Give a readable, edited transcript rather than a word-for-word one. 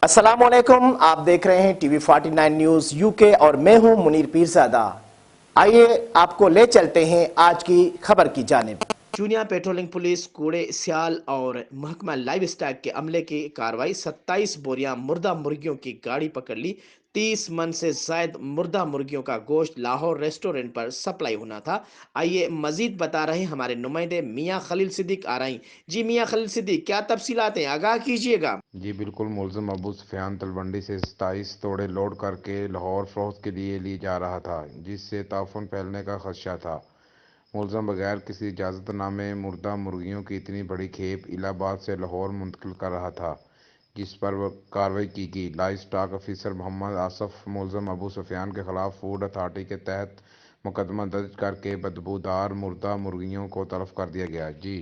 अस्सलामुअलैकुम, आप देख रहे हैं टीवी 49 न्यूज यूके और मैं हूं मुनीर पीरजादा। आइए आपको ले चलते हैं आज की खबर की जानिब। चूनिया पेट्रोलिंग पुलिस कूड़े सियाल और महकमा लाइव स्टॉक के अमले की कार्रवाई। 27 बोरियां मुर्दा मुर्गियों की गाड़ी पकड़ ली। 30 मन से जायद मुर्दा मुर्गियों का गोश्त लाहौर रेस्टोरेंट पर सप्लाई होना था। आइए मजीद बता रहे हमारे नुमाइंदे मियां खलील सिद्दीक आ रही। जी मियां खलील सिद्दीक, क्या तफसीलात हैं, आगाह कीजिएगा। जी बिल्कुल। मुलजिम अबू सुफियान तलवंडी से 27 तोड़े लोड करके लाहौर फरोख्त के लिए ले जा रहा था, जिससे ताफुन फैलने का खदशा था। मुलजिम बगैर किसी इजाज़तनामे मुर्दा मुर्गियों की इतनी बड़ी खेप इलाहाबाद से लाहौर मुंतकिल कर रहा था, जिस पर कार्रवाई की गई। Livestock officer Mohammad Asif मुलजिम अबू सुफियान के खिलाफ फूड अथॉरिटी के तहत मुकदमा दर्ज करके बदबूदार मुर्दा मुर्गियों को तलब कर दिया गया। जी।